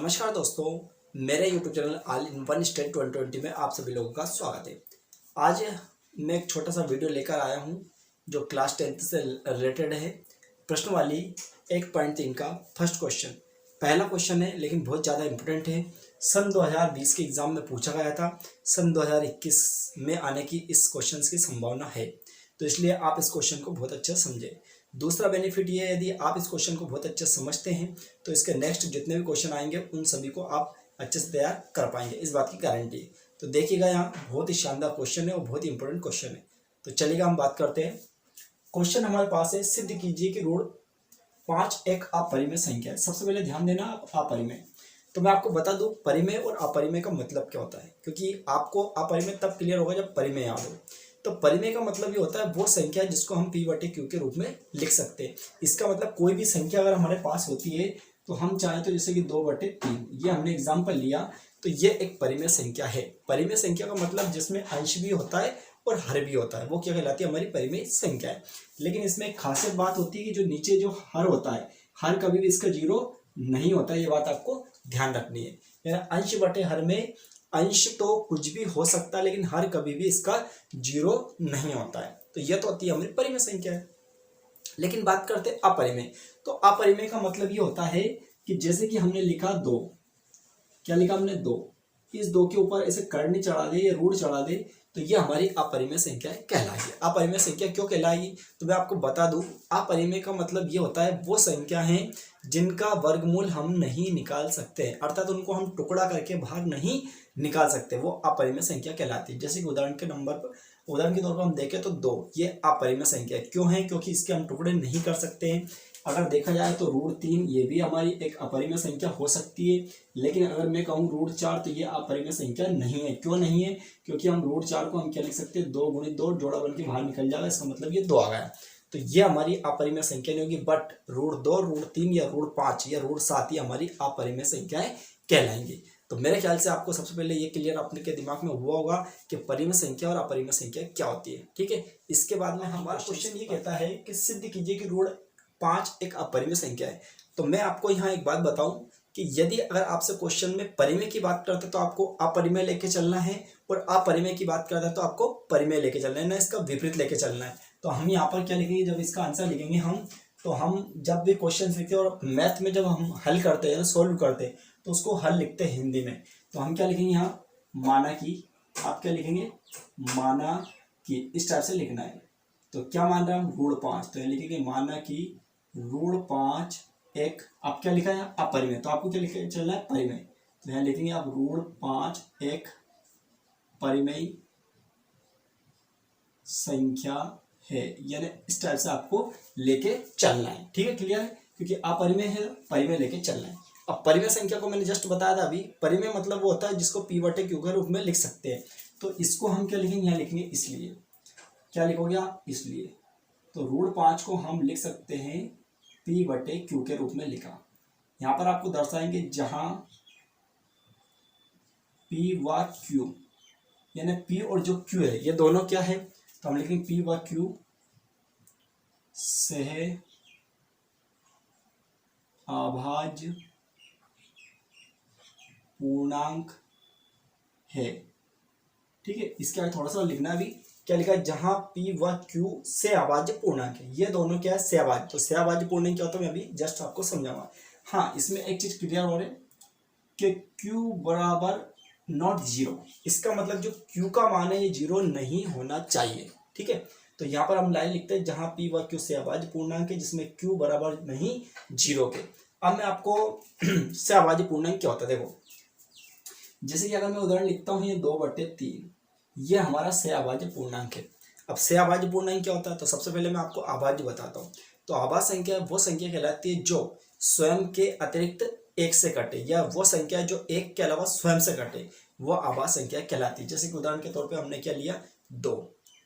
नमस्कार दोस्तों, मेरे YouTube channel all in one state 2020 में आप सभी लोगों का स्वागत है। आज मैं एक छोटा सा वीडियो लेकर आया हूं जो क्लास 10th से रिलेटेड है। प्रश्नवाली 1.3 का फर्स्ट क्वेश्चन, पहला क्वेश्चन है लेकिन बहुत ज़्यादा इम्पोर्टेंट है। सन 2020 के एग्ज़ाम में पूछा गया था, सन 2021 में आने की इस क्वेश्चन की संभावना है, तो इसलिए आप इस क्वेश्चन को बहुत अच्छे से समझें। दूसरा बेनिफिट ये है, यदि आप इस क्वेश्चन को बहुत अच्छे से समझते हैं तो इसके नेक्स्ट जितने भी क्वेश्चन आएंगे उन सभी को आप अच्छे से तैयार कर पाएंगे, इस बात की गारंटी है। तो देखिएगा, यहाँ बहुत ही शानदार क्वेश्चन है और बहुत ही इंपॉर्टेंट क्वेश्चन है। तो चलिएगा हम बात करते हैं। क्वेश्चन हमारे पास है, सिद्ध कीजिए कि रूट 5 एक अपरिमेय संख्या है। सबसे पहले ध्यान देना अपरिमेय, तो मैं आपको बता दूं परिमेय और अपरिमेय का मतलब क्या होता है, क्योंकि आपको अपरिमेय तब क्लियर होगा जब परिमेय याद हो। तो परिमेय का मतलब ये होता है वो संख्या जिसको हम P/Q के रूप में लिख सकते हैं। इसका मतलब कोई भी संख्या अगर हमारे पास होती है तो हम चाहें तो जैसे कि 2/3, ये हमने एग्जाम्पल लिया, तो ये एक परिमेय संख्या है। परिमेय संख्या का मतलब जिसमें अंश भी होता है और हर भी होता है, वो क्या कहलाती है, हमारी परिमेय संख्या है। लेकिन इसमें एक खासियत बात होती है कि जो नीचे जो हर होता है, हर कभी भी इसका जीरो नहीं होता है, ये बात आपको ध्यान रखनी है। यानी अंश बटे हर में अंश तो कुछ भी हो सकता है लेकिन हर कभी भी इसका जीरो नहीं होता है, तो यह तो होती है हमारी परिमेय संख्या है। लेकिन बात करते हैं अपरिमेय, तो अपरिमेय का मतलब ये होता है कि जैसे कि हमने लिखा 2, क्या लिखा हमने 2, इस 2 के ऊपर ऐसे करनी चढ़ा दे या रूट चढ़ा दे तो ये हमारी अपरिमेय संख्या कहलाएगी। अपरिमेय संख्या क्यों कहलाएगी, तो मैं आपको बता दूं, अपरिमेय का मतलब ये होता है वो संख्या है जिनका वर्गमूल हम नहीं निकाल सकते हैं, अर्थात उनको हम टुकड़ा करके भाग नहीं निकाल सकते, वो अपरिमेय संख्या कहलाती है। जैसे कि उदाहरण के तौर पर हम देखें तो 2, ये अपरिमेय संख्या क्यों है, क्योंकि इसके हम टुकड़े नहीं कर सकते हैं। अगर देखा जाए तो √3 ये भी हमारी एक अपरिमेय संख्या हो सकती है, लेकिन अगर मैं कहूँ √4 तो ये अपरिमेय संख्या नहीं है। क्यों नहीं है, क्योंकि हम √4 को हम क्या लिख सकते हैं, 2 × 2 जोड़ा बन के बाहर निकल जाएगा, इसका मतलब ये 2 आ गया, तो ये हमारी अपरिमेय संख्या नहीं होगी। बट √2, √3 या √5 या √7 ये हमारी अपरिमेय संख्याएं कहलाएंगी। तो मेरे ख्याल से आपको सबसे पहले ये क्लियर अपने के दिमाग में हुआ होगा कि परिमेय संख्या और अपरिमेय संख्या क्या होती है। ठीक है, इसके बाद में हमारा क्वेश्चन ये कहता है कि सिद्ध कीजिए कि √5 एक अपरिमेय संख्या है। तो मैं आपको यहाँ एक बात बताऊं कि यदि अगर आपसे क्वेश्चन में परिमेय की बात करते तो आपको अपरिमेय लेके चलना है, और अपरिमेय की बात करते तो आपको परिमेय लेके चलना है, ना इसका विपरीत लेके चलना है। तो हम यहाँ पर क्या लिखेंगे, जब इसका आंसर लिखेंगे हम, तो हम जब भी क्वेश्चन लिखते हैं और मैथ में जब हम हल करते हैं, सोल्व करते हैं, तो उसको हल लिखते हैं हिंदी में, तो हम क्या लिखेंगे यहाँ, माना कि, आप क्या लिखेंगे, माना कि, इस टाइप से लिखना है। तो क्या मान रहा है, √5, तो यहाँ लिखेंगे माना कि √5 एक, आप क्या लिखा है, अपरिमेय, तो आपको क्या लिखे चलना है, परिमेय, तो यहाँ लिखेंगे आप √5 एक परिमेय संख्या है, यानी इस टाइप से आपको लेके चलना है। ठीक है, क्लियर है, क्योंकि अपरिमेय है, परिमेय लेके चलना है। अब परिमेय संख्या को मैंने जस्ट बताया था अभी, परिमेय मतलब वो होता है जिसको P/Q के रूप में लिख सकते हैं। तो इसको हम क्या लिखेंगे, यहाँ लिखेंगे इसलिए, क्या लिखोगे आप, इसलिए, तो √5 को हम लिख सकते हैं P/Q के रूप में लिखा। यहाँ पर आपको दर्शाएंगे जहां P व Q, यानी P और जो Q है ये दोनों क्या है, तो हम लिखेंगे P व Q सह अभाज्य पूर्णांक है। ठीक है, इसके आगे थोड़ा सा लिखना भी, क्या लिखा है, जहां P व Q से अभाज्य पूर्णांक है, ये दोनों क्या है, सहअभाज्य। तो सहअभाज्य पूर्णांक क्या होता है, मैं अभी जस्ट आपको समझाऊंगा। हाँ, इसमें एक चीज क्लियर हो रही है कि Q बराबर नॉट 0, इसका मतलब जो Q का मान है ये 0 नहीं होना चाहिए। ठीक है, तो यहाँ पर हम लाइन लिखते हैं जहां P व Q सहअभाज्य पूर्णांक है जिसमें Q बराबर नहीं 0 के। अब मैं आपको सहअभाज्य पूर्णांक क्या होता है देखो, जैसे कि अगर मैं उदाहरण लिखता हूँ, ये 2/3 ये हमारा सहअभाज्य पूर्णांक है। अब सहअभाज्य पूर्णांक क्या होता है, तो सबसे पहले मैं आपको अभाज्य बताता हूँ। तो अभाज्य संख्या वो संख्या कहलाती है जो स्वयं के अतिरिक्त 1 से कटे, या वो संख्या जो 1 के अलावा स्वयं से कटे, वो अभाज्य संख्या कहलाती है। जैसे कि उदाहरण के तौर पर हमने क्या लिया, 2,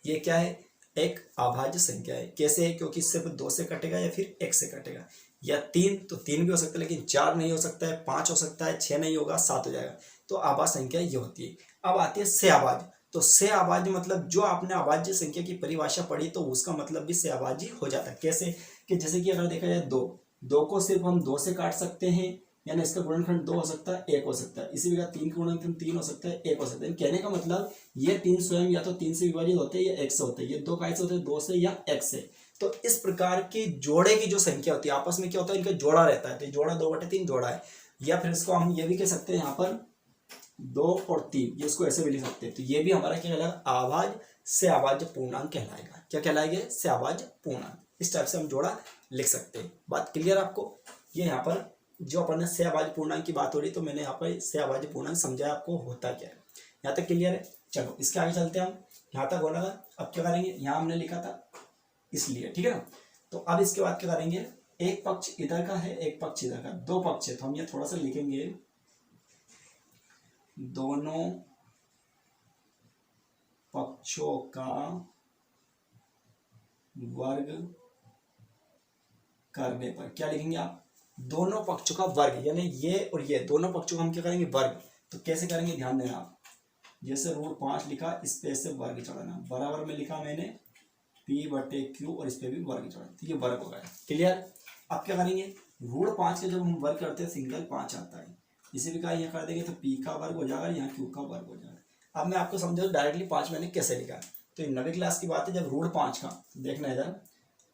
ये क्या है, एक अभाज्य संख्या है। कैसे है, क्योंकि सिर्फ 2 से कटेगा या फिर 1 से कटेगा, या 3, तो 3 भी हो सकता है लेकिन 4 नहीं हो सकता है, 5 हो सकता है, 6 नहीं होगा, 7 हो जाएगा। तो अभाज्य संख्या ये होती है। अब आती है सहअभाज्य, तो सहअभाज्य मतलब जो आपने अभाज्य संख्या की परिभाषा पढ़ी तो उसका मतलब भी सहअभाज्य हो जाता है। कैसे, कि जैसे कि अगर देखा जाए 2 को सिर्फ हम 2 से काट सकते हैं, यानी इसका गुणनखंड 2 हो सकता है, 1 हो सकता है। इसी प्रकार 3 का गुणनखंड 3 हो सकता है, 1 हो सकता है। कहने का मतलब ये 3 स्वयं या तो 3 से विभाजित होते हैं या 1 से होते हैं। ये 2 कैसे होते हैं, 2 से या 1 से। तो इस प्रकार की जोड़े की जो संख्या होती है, आपस में क्या होता है, इनका जोड़ा रहता है। तो जोड़ा 2/3 जोड़ा है। या फिर इसको हम ये भी कह सकते हैं, यहाँ पर 2 और 3, ये इसको ऐसे भी लिख सकते हैं। तो ये भी हमारा क्या कहलाएगा, आभाज्य से अभाज्य पूर्णांक कहलाएगा। क्या कहलाएगा, से अभाज्य पूर्णांक। इस टाइप से हम जोड़ा लिख सकते हैं। बात क्लियर आपको। ये यहाँ पर जो अपन ने से अभाज्य पूर्णांक की बात हो रही, तो मैंने यहाँ पर से अभाज्य पूर्णांक समझाया आपको होता क्या है। यहाँ तक क्लियर है। चलो इसके आगे चलते हैं हम। यहाँ तक होना था। अब क्या करेंगे, यहाँ हमने लिखा था इसलिए, ठीक है ना। तो अब इसके बाद क्या करेंगे, एक पक्ष इधर का है, एक पक्ष इधर का, 2 पक्ष है। तो हम ये थोड़ा सा लिखेंगे, दोनों पक्षों का वर्ग करने पर। क्या लिखेंगे आप, दोनों पक्षों का वर्ग, यानी ये और ये दोनों पक्षों का हम क्या करेंगे, वर्ग। तो कैसे करेंगे, ध्यान देना आप। जैसे √5 लिखा, इस पे से वर्ग चढ़ाना, बराबर में लिखा मैंने P/Q और इस पे भी वर्ग चढ़ाना। तो ये वर्ग हो गया। क्लियर। अब क्या करेंगे, √5 के जब हम वर्ग करते हैं सिंगल 5 आता है। इसी प्रकार यहाँ कर देंगे तो P का वर्ग हो जाएगा, यहाँ Q का वर्ग हो जाएगा। अब मैं आपको समझाऊँ डायरेक्टली 5 मैंने कैसे लिखा। तो 9वीं क्लास की बात है, जब √5 का देखना है, इधर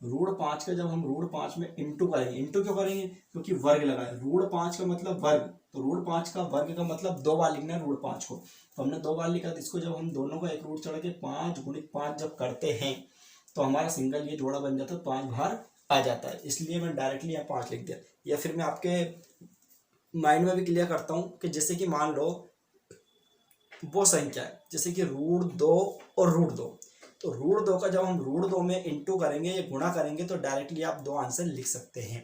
√5 का जब हम √5 में इंटू करेंगे, इंटू क्यों करेंगे, क्योंकि वर्ग लगा है। √5 का मतलब वर्ग, तो √5 का वर्ग का मतलब 2 बार लिखना है √5 को। तो हमने 2 बार लिखा, तो इसको जब हम दोनों का एक रूट चढ़ा के 5 × 5 जब करते हैं, तो हमारा सिंगल ये जोड़ा बन जाता है, 5 बार आ जाता है। इसलिए मैं डायरेक्टली यहाँ 5 लिख दिया। या फिर मैं आपके माइंड में भी क्लियर करता हूँ कि जैसे कि मान लो वो संख्या है, जैसे कि √2 और √2। तो √2 का जब हम √2 में इंटू करेंगे या गुणा करेंगे, तो डायरेक्टली आप 2 आंसर लिख सकते हैं।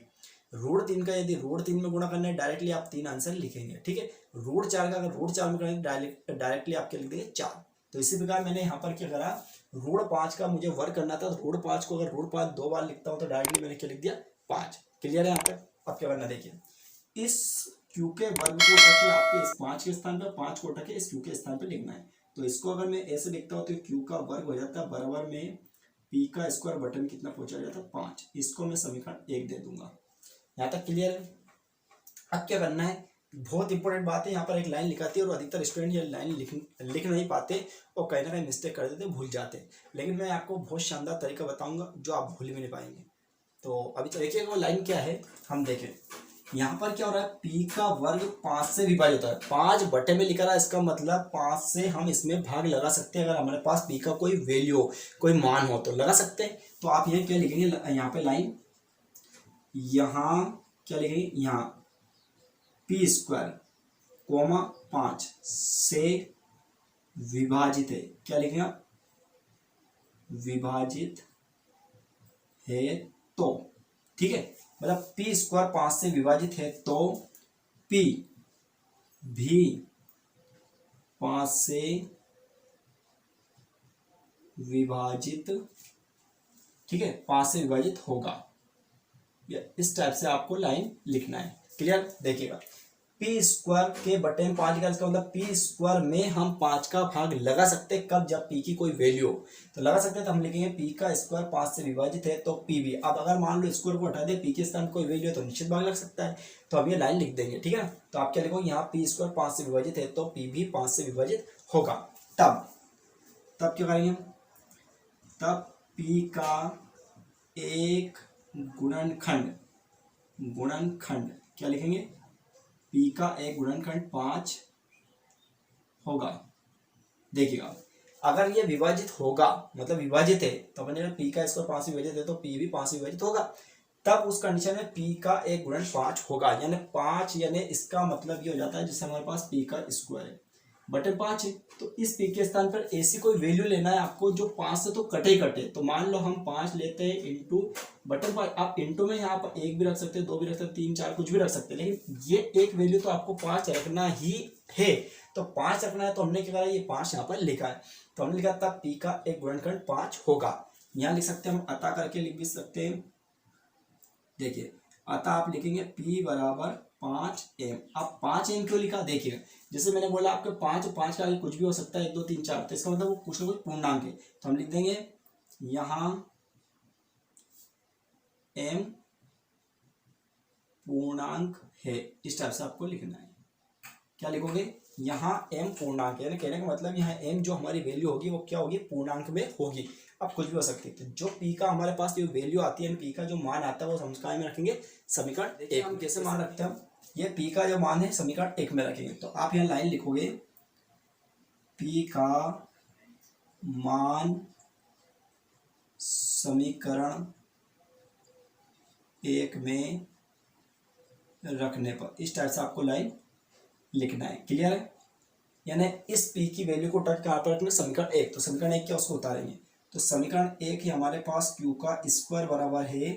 √3 का यदि √3 में गुणा करना है, डायरेक्टली आप 3 आंसर लिखेंगे, ठीक है। √4 का अगर √4 में करेंगे, डायरेक्टली आप क्या लिख देंगे, 4। तो इसी प्रकार मैंने यहाँ पर क्या करा, √5 का मुझे वर्ग करना था, तो √5 को अगर √5 2 बार लिखता हूँ, तो डायरेक्टली मैंने क्या लिख दिया, 5। क्लियर है यहाँ पे। अब क्या करना देखिए, इस Q के वर्ग को उठा के आपके इस 5 के स्थान पर, 5 को उठा के इस Q के स्थान पर लिखना है। तो इसको अगर मैं ऐसे लिखता हूँ, तो Q का वर्ग हो जाता है बराबर में P का स्क्वायर बटन कितना पहुंचा जाता है, 5। इसको मैं समीकरण 1 दे दूंगा। यहाँ तक क्लियर है। अब क्या करना है, बहुत इंपॉर्टेंट बात है। यहाँ पर एक लाइन लिखाती है और अधिकतर स्टूडेंट ये लाइन लिख नहीं पाते और कहीं ना कहीं मिस्टेक कर देते, भूल जाते। लेकिन मैं आपको बहुत शानदार तरीका बताऊंगा जो आप भूल भी नहीं पाएंगे। तो अभी तो देखिए वो लाइन क्या है, हम देखें। यहाँ पर क्या हो रहा है, P का वर्ग 5 से विभाजित होता है, 5 बटे में लिखा रहा है। इसका मतलब 5 से हम इसमें भाग लगा सकते हैं। अगर हमारे पास P का कोई वैल्यू हो, कोई मान हो, तो लगा सकते हैं। तो आप ये क्या लिखेंगे, यहाँ पे लाइन, यहाँ क्या लिखेंगे, यहाँ P² 5 से विभाजित है। क्या लिखेंगे, विभाजित है तो, ठीक है। मतलब P² 5 से विभाजित है तो P भी 5 से विभाजित, ठीक है, 5 से विभाजित होगा। इस टाइप से आपको लाइन लिखना है। क्लियर। देखिएगा, P² के बटे में 5 का, इसका मतलब P² में हम 5 का भाग लगा सकते हैं। कब, जब P की कोई वैल्यू हो तो लगा सकते हैं। तो हम लिखेंगे P का स्क्वायर 5 से विभाजित है तो P भी। अब अगर मान लो स्क्वायर को हटा दे, P के स्थान में कोई वैल्यू है तो निश्चित भाग लग सकता है। तो अब ये लाइन लिख देंगे, ठीक है ना। तो आप क्या लिखोगे, यहाँ P² 5 से विभाजित है तो P भी 5 से विभाजित होगा। तब क्या करेंगे, तब P का एक गुणनखंड क्या लिखेंगे, P का एक गुणनखंड 5 होगा। देखिएगा, अगर ये विभाजित होगा, मतलब विभाजित है, तो अपने P का स्क्वायर 5 से विभाजित है तो P भी 5 से विभाजित होगा। तब उस कंडीशन में P का एक गुणन 5 होगा, यानी 5, यानी इसका मतलब ये हो जाता है जैसे हमारे पास P का स्क्वायर है बटे 5 है, तो इस P के स्थान पर ऐसी कोई वैल्यू लेना है आपको जो 5 से तो कटे कटे। तो मान लो हम 5 लेते हैं इंटू बटे 5। आप इंटू में यहाँ पर 1 भी रख सकते हैं, 2 भी रख सकते हैं, 3 4 कुछ भी रख सकते हैं, लेकिन ये एक वैल्यू तो आपको 5 रखना ही है। तो 5 रखना है, तो हमने क्या करा, ये 5 यहाँ पर लिखा है। तो हमने लिखा था P का एक गुणनखंड 5 होगा। यहाँ लिख सकते हैं हम, अतः करके लिख भी सकते हैं। देखिए, अतः आप लिखेंगे P बराबर 5m। अब 5m क्यों लिखा, देखिए जैसे मैंने बोला आपके 5 का आगे कुछ भी हो सकता है, 1 2 3 4, तो इसका मतलब वो कुछ ना कुछ पूर्णांक है। तो हम लिख देंगे यहाँ m पूर्णांक है, इस टाइप से आपको लिखना है। क्या लिखोगे, यहाँ m पूर्णांक है, कहने का मतलब यहाँ m जो हमारी वैल्यू होगी वो क्या होगी, पूर्णांक में होगी। अब कुछ भी हो सकती है, तो जो p का हमारे पास जो वैल्यू आती है, p का जो मान आता है वो समीकरण में रखेंगे समीकरण एक। हम कैसे मान रखते हैं, ये p का जो मान है समीकरण एक में रखेंगे। तो आप यहाँ लाइन लिखोगे, p का मान समीकरण एक में रखने पर, इस टाइप से आपको लाइन लिखना है। क्लियर है, यानी इस p की वैल्यू को टच कहाँ पर रखना, समीकरण एक। तो समीकरण एक क्या, उसको उतारेंगे। तो समीकरण एक ही हमारे पास q का स्क्वायर बराबर है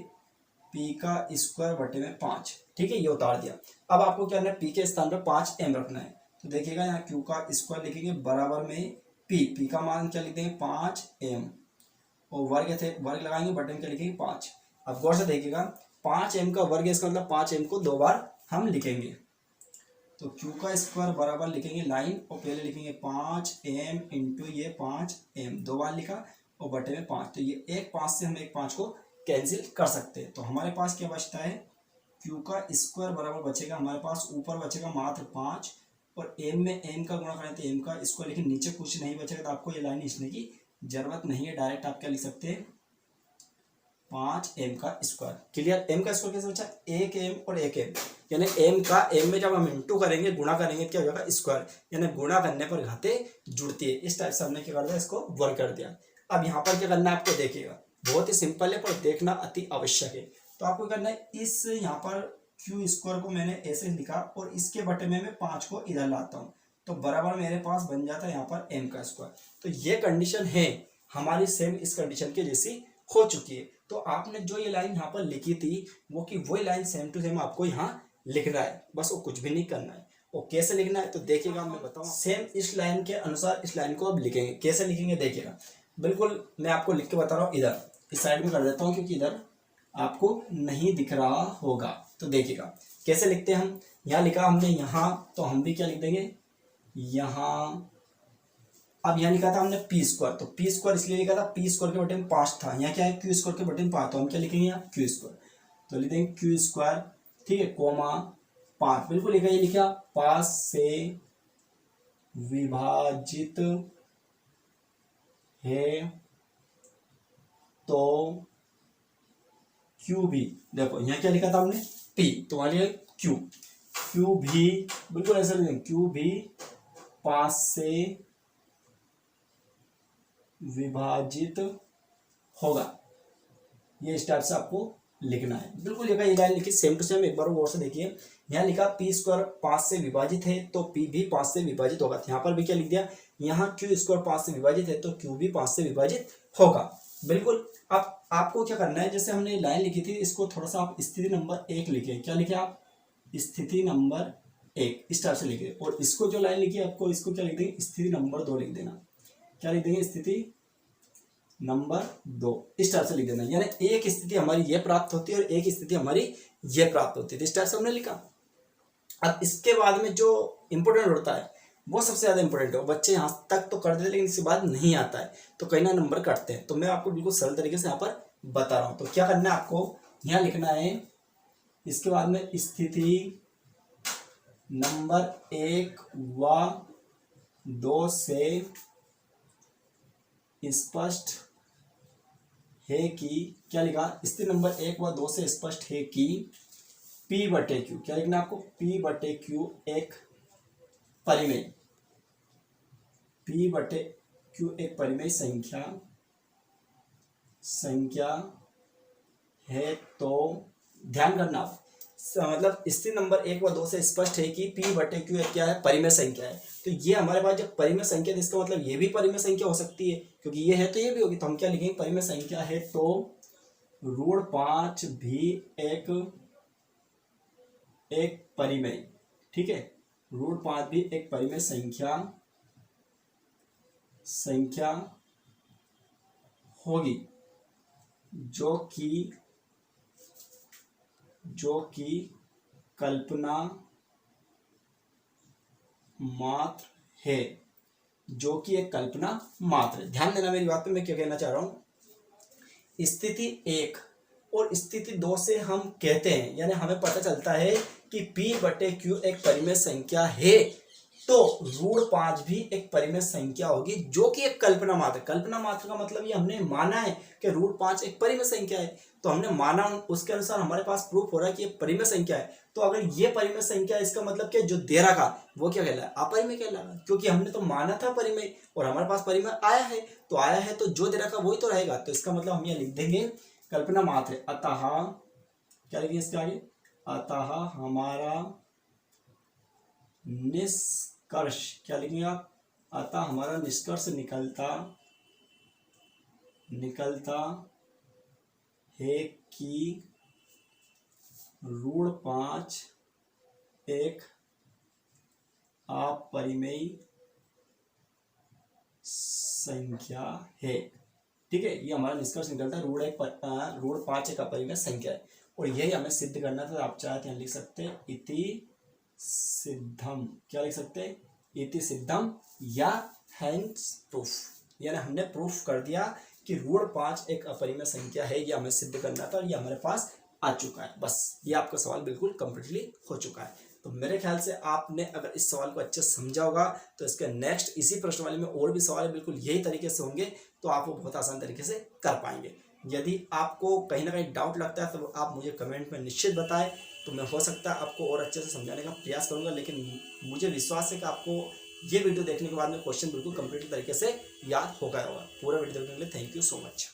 p का स्क्वायर बटे में 5। ठीक है, ये उतार दिया। अब आपको क्या करना है, p के स्थान पर 5m रखना है। तो देखिएगा यहाँ q का स्क्वायर लिखेंगे बराबर में p का मान क्या लिख देंगे 5m, और वर्ग थे वर्ग लगाएंगे, बटे में क्या लिखेंगे 5। अब गौर से देखिएगा 5m का वर्ग है, इसका मतलब 5m को 2 बार हम लिखेंगे। तो q का स्क्वायर बराबर लिखेंगे लाइन, और पहले लिखेंगे 5m इंटू ये 5m, 2 बार लिखा, और बटे में 5। तो ये एक 5 से हम एक 5 को कैंसिल कर सकते हैं। तो हमारे पास क्या बचता है, q का स्क्वायर बराबर बचेगा हमारे पास, ऊपर बचेगा मात्र 5, और m में m का गुणा करें तो m का स्क्वायर, लेकिन नीचे कुछ नहीं बचेगा। तो आपको ये लाइन लिखने की जरूरत नहीं है, डायरेक्ट आप क्या लिख सकते हैं 5m का स्क्वायर। क्लियर, m का स्क्वायर कैसे बचा, 1m और 1m, यानी m का m में जब हम इंटू करेंगे, गुणा करेंगे, क्या हो जाएगा स्क्वायर, यानी गुणा करने पर घाते जुड़ती है। इस टाइप से हमने क्या कर दिया, इसको वर्क कर दिया। अब यहाँ पर क्या करना है आपको, देखिएगा बहुत ही सिंपल है, पर देखना अति आवश्यक है। तो आपको करना है, इस यहाँ पर q स्क्वायर को मैंने ऐसे लिखा, और इसके बटे में मैं 5 को इधर लाता हूँ, तो बराबर मेरे पास बन जाता है यहाँ पर m का स्क्वायर। तो ये कंडीशन है हमारी, सेम इस कंडीशन के जैसी हो चुकी है। तो आपने जो ये लाइन यहाँ पर लिखी थी, वो की वही लाइन सेम टू सेम आपको यहाँ लिखना है, बस वो कुछ भी नहीं करना है। और कैसे लिखना है तो देखिएगा, मैं बताऊँ, सेम इस लाइन के अनुसार इस लाइन को अब लिखेंगे। कैसे लिखेंगे देखिएगा, बिल्कुल मैं आपको लिख के बता रहा हूँ। इधर इस साइड में कर देता हूँ, क्योंकि इधर आपको नहीं दिख रहा होगा। तो देखिएगा कैसे लिखते हैं हम, यहाँ लिखा हमने यहाँ, तो हम भी क्या लिख देंगे यहाँ। अब यहाँ लिखा था हमने पी स्क्वायर, तो पी स्क्वायर इसलिए लिखा था, पी स्क्वायर के बटे में 5 था। यहाँ क्या है, क्यू स्क्वायर के बटे में 5, तो हम क्या लिखेंगे यहाँ क्यू स्क्वायर। तो लिख देंगे क्यू स्क्वायर, ठीक है, कोमा 5, बिल्कुल लिखा, ये लिखा 5 से विभाजित है तो क्यू भी, देखो यहाँ क्या लिखा था हमने पी, तो वहां लिखा क्यू, क्यू भी बिल्कुल ऐसा लिखेंगे, क्यू भी 5 से विभाजित होगा। ये इस टाइप से आपको लिखना है, बिल्कुल लिखा, ये लाइन लिखी सेम टू सेम। एक बार गौर से देखिए, यहाँ लिखा पी स्क्वायर 5 से विभाजित है, तो पी भी 5 से विभाजित होगा। यहाँ पर भी क्या लिख दिया, यहाँ क्यू स्क्वायर 5 से विभाजित है, तो क्यू भी 5 से विभाजित होगा। बिल्कुल। अब आपको क्या करना है, जैसे हमने लाइन लिखी थी, इसको थोड़ा सा आप स्थिति नंबर 1 लिखे। क्या लिखे आप, स्थिति नंबर 1, इस टाइप से लिखे। और इसको जो लाइन लिखी है आपको, इसको क्या लिख देंगे, स्थिति नंबर 2 लिख देना। क्या लिख देंगे, स्थिति नंबर 2, इस टाइप से लिख देना। यानी एक स्थिति हमारी ये प्राप्त होती है और एक स्थिति हमारी ये प्राप्त होती है, इस टाइप से हमने लिखा। अब इसके बाद में जो इंपोर्टेंट होता है वो सबसे ज्यादा इंपोर्टेंट है। बच्चे यहाँ तक तो कर देते, लेकिन इसके बाद नहीं आता है, तो कहीं ना नंबर कटते हैं। तो मैं आपको बिल्कुल सरल तरीके से यहाँ पर बता रहा हूँ। तो क्या करना है आपको, यहाँ लिखना है, इसके बाद में स्थिति नंबर 1 व 2 से स्पष्ट है कि, क्या लिखा, स्थिति नंबर 1 व 2 से स्पष्ट है कि P बटे Q, क्या लिखना आपको, P बटे Q एक परिमेय, P बटे Q एक परिमेय संख्या है। तो ध्यान करना आप, मतलब स्थिति नंबर 1 व 2 से स्पष्ट है कि P बटे Q एक क्या है, परिमेय संख्या है। तो ये हमारे पास जब परिमेय संख्या है, इसका मतलब ये भी परिमेय संख्या हो सकती है, क्योंकि ये है तो ये भी होगी। तो हम क्या लिखेंगे, परिमेय संख्या है तो √5 भी एक परिमेय, ठीक है, √5 भी एक परिमेय संख्या होगी, जो कि कल्पना मात्र है, जो कि एक कल्पना मात्र। ध्यान देना मेरी बात पे, मैं क्या कहना चाह रहा हूं, स्थिति 1 और स्थिति 2 से हम कहते हैं, यानी हमें पता चलता है कि P/Q एक परिमेय संख्या है, तो √5 भी एक परिमेय संख्या होगी, जो कि एक कल्पना मात्र। कल्पना मात्र का मतलब ये हमने माना है कि √5 एक परिमेय संख्या है, तो हमने माना, उसके अनुसार हमारे पास प्रूफ हो रहा है कि ये परिमेय संख्या है। तो अगर ये परिमेय संख्या है, इसका मतलब कि जो दे रखा वो क्या कहलाएगा? अपरिमेय कहलाएगा, क्योंकि हमने तो माना था परिमेय और हमारे पास परिमेय आया है, तो आया है तो जो दे रखा वही तो रहेगा। तो इसका मतलब हम ये लिख देंगे कल्पना मात्र। अतः क्या लिखेंगे इसके आगे? अतः हमारा निष्कर्ष, क्या लिखेंगे आप? अतः हमारा निष्कर्ष निकलता है कि √5 एक अपरिमेय संख्या है। ठीक है, ये हमारा निष्कर्ष निकलता है √5 एक अपरिमेय संख्या है, और यही हमें सिद्ध करना था। आप चाहे तो लिख सकते हैं इति सिद्धम। क्या लिख सकते हैं? इति सिद्धम या हैंस प्रूफ, यानी हमने प्रूफ कर दिया कि √5 एक अपरिमेय संख्या है, ये हमें सिद्ध करना था और ये हमारे पास आ चुका है। बस ये आपका सवाल बिल्कुल कंप्लीटली हो चुका है। तो मेरे ख्याल से आपने अगर इस सवाल को अच्छे से समझा होगा, तो इसके नेक्स्ट इसी प्रश्नवाली में और भी सवाल बिल्कुल यही तरीके से होंगे, तो आप वो बहुत आसान तरीके से कर पाएंगे। यदि आपको कहीं ना कहीं डाउट लगता है तो आप मुझे कमेंट में निश्चित बताएं, तो मैं हो सकता है आपको और अच्छे से समझाने का प्रयास करूंगा। लेकिन मुझे विश्वास है कि आपको ये वीडियो देखने के बाद में क्वेश्चन बिल्कुल कंप्लीट तरीके से याद हो गया होगा। पूरा वीडियो देखने के लिए थैंक यू सो मच।